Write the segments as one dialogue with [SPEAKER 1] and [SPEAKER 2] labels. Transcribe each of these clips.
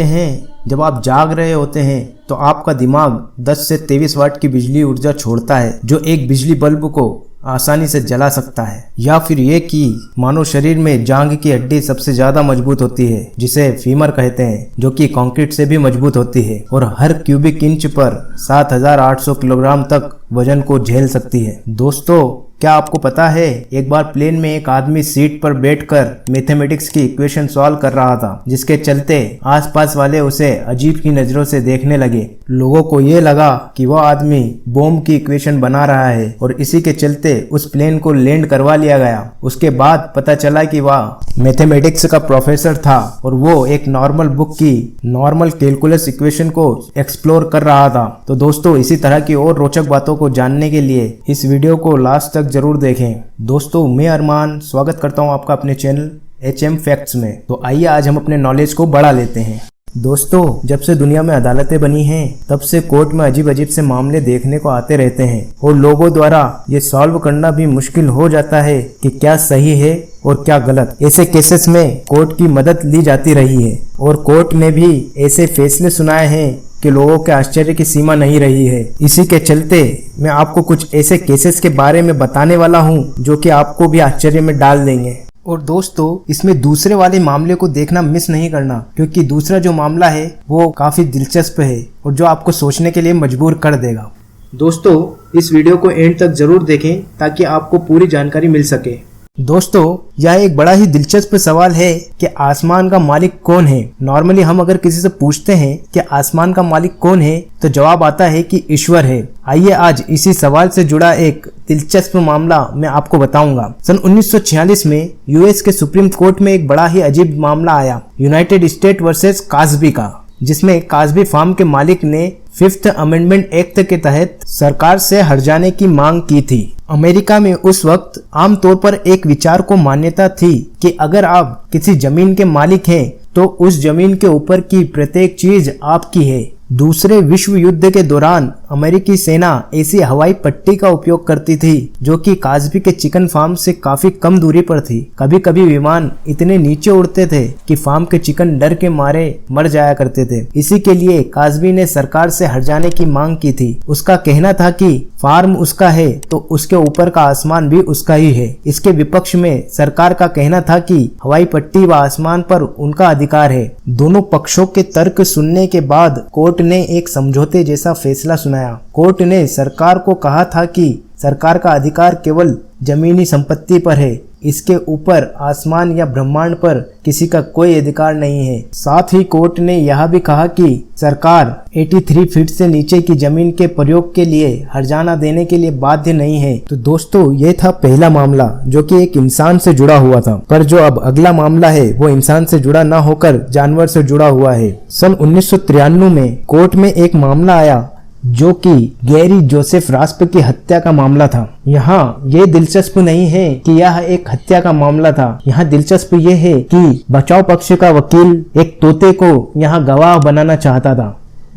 [SPEAKER 1] हैं जब आप जाग रहे होते हैं तो आपका दिमाग 10 से 23 वाट की बिजली ऊर्जा छोड़ता है जो एक बिजली बल्ब को आसानी से जला सकता है। या फिर ये कि मानव शरीर में जांघ की हड्डी सबसे ज्यादा मजबूत होती है जिसे फीमर कहते हैं, जो कि कंक्रीट से भी मजबूत होती है और हर क्यूबिक इंच पर 7800 किलोग्राम तक वजन को झेल सकती है। दोस्तों, क्या आपको पता है एक बार प्लेन में एक आदमी सीट पर बैठकर मैथमेटिक्स की इक्वेशन सॉल्व कर रहा था, जिसके चलते आसपास वाले उसे अजीब की नजरों से देखने लगे। लोगों को ये लगा कि वह आदमी बॉम्ब की इक्वेशन बना रहा है और इसी के चलते उस प्लेन को लैंड करवा लिया गया। उसके बाद पता चला कि वह मैथमेटिक्स का प्रोफेसर था और वो एक नॉर्मल बुक की नॉर्मल कैलकुलस इक्वेशन को एक्सप्लोर कर रहा था। तो दोस्तों, इसी तरह की और रोचक बातों को जानने के लिए इस वीडियो को लास्ट तक जरूर देखें। दोस्तों, मैं अरमान स्वागत करता हूं आपका अपने चैनल HM फैक्ट्स में। तो आइए आज हम अपने नॉलेज को बढ़ा लेते हैं। दोस्तों, जब से दुनिया में अदालतें बनी हैं तब से कोर्ट में अजीब अजीब से मामले देखने को आते रहते हैं और लोगों द्वारा ये सॉल्व करना भी मुश्किल हो जाता है कि क्या सही है और क्या गलत। ऐसे केसेस में कोर्ट की मदद ली जाती रही है और कोर्ट ने भी ऐसे फैसले सुनाए हैं कि लोगों के आश्चर्य की सीमा नहीं रही है। इसी के चलते मैं आपको कुछ ऐसे केसेस के बारे में बताने वाला हूं जो कि आपको भी आश्चर्य में डाल देंगे। और दोस्तों, इसमें दूसरे वाले मामले को देखना मिस नहीं करना, क्योंकि दूसरा जो मामला है वो काफी दिलचस्प है और जो आपको सोचने के लिए मजबूर कर देगा। दोस्तों, इस वीडियो को एंड तक जरूर देखें ताकि आपको पूरी जानकारी मिल सके। दोस्तों, यह एक बड़ा ही दिलचस्प सवाल है कि आसमान का मालिक कौन है। नॉर्मली हम अगर किसी से पूछते हैं कि आसमान का मालिक कौन है तो जवाब आता है कि ईश्वर है। आइए आज इसी सवाल से जुड़ा एक दिलचस्प मामला मैं आपको बताऊंगा। सन 1946 में यूएस के सुप्रीम कोर्ट में एक बड़ा ही अजीब मामला आया, यूनाइटेड स्टेट वर्सेस कास्बी का, जिसमें कास्बी फार्म के मालिक ने 5th अमेंडमेंट एक्ट के तहत सरकार से हट जाने की मांग की थी। अमेरिका में उस वक्त आमतौर पर एक विचार को मान्यता थी कि अगर आप किसी जमीन के मालिक हैं तो उस जमीन के ऊपर की प्रत्येक चीज आपकी है। दूसरे विश्व युद्ध के दौरान अमेरिकी सेना ऐसी हवाई पट्टी का उपयोग करती थी जो कि कास्बी के चिकन फार्म से काफी कम दूरी पर थी। कभी कभी विमान इतने नीचे उड़ते थे कि फार्म के चिकन डर के मारे मर जाया करते थे। इसी के लिए कास्बी ने सरकार से हट जाने की मांग की थी। उसका कहना था कि फार्म उसका है तो उसके ऊपर का आसमान भी उसका ही है। इसके विपक्ष में सरकार का कहना था कि हवाई पट्टी व आसमान पर उनका अधिकार है। दोनों पक्षों के तर्क सुनने के बाद कोर्ट ने एक समझौते जैसा फैसला सुनाया। कोर्ट ने सरकार को कहा था कि सरकार का अधिकार केवल जमीनी संपत्ति पर है, इसके ऊपर आसमान या ब्रह्मांड पर किसी का कोई अधिकार नहीं है। साथ ही कोर्ट ने यह भी कहा कि सरकार 83 फीट से नीचे की जमीन के प्रयोग के लिए हर्जाना देने के लिए बाध्य नहीं है। तो दोस्तों, ये था पहला मामला जो कि एक इंसान से जुड़ा हुआ था। पर जो अब अगला मामला है वो इंसान से जुड़ा न होकर जानवर से जुड़ा हुआ है। सन 1993 में कोर्ट में एक मामला आया जो कि गैरी जोसेफ रास्प की हत्या का मामला था। यहाँ ये दिलचस्प नहीं है कि यह एक हत्या का मामला था। यहाँ दिलचस्प ये है कि बचाव पक्ष का वकील एक तोते को यहाँ गवाह बनाना चाहता था।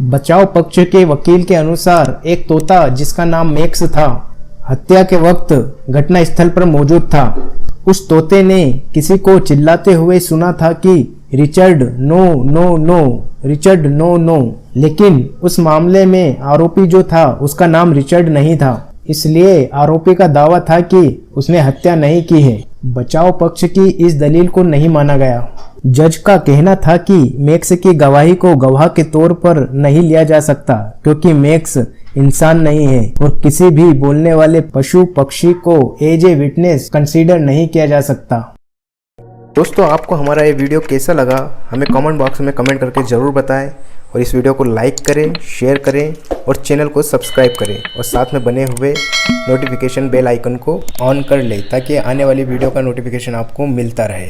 [SPEAKER 1] बचाव पक्ष के वकील के अनुसार एक तोता जिसका नाम मैक्स था हत्या के वक्त घटना स्थल पर मौजूद था। उस तोते ने किसी को चिल्लाते हुए सुना था कि Richard no no no, Richard no no. लेकिन उस मामले में आरोपी जो था उसका नाम रिचर्ड नहीं था, इसलिए आरोपी का दावा था कि उसने हत्या नहीं की है। बचाव पक्ष की इस दलील को नहीं माना गया। जज का कहना था कि मैक्स की गवाही को गवाह के तौर पर नहीं लिया जा सकता क्योंकि मैक्स इंसान नहीं है और किसी भी बोलने वाले पशु पक्षी को एज ए विटनेस कंसीडर नहीं किया जा सकता। दोस्तों, आपको हमारा ये वीडियो कैसा लगा हमें कमेंट बॉक्स में कमेंट करके ज़रूर बताएं और इस वीडियो को लाइक करें, शेयर करें और चैनल को सब्सक्राइब करें और साथ में बने हुए नोटिफिकेशन बेल आइकन को ऑन कर लें ताकि आने वाली वीडियो का नोटिफिकेशन आपको मिलता रहे।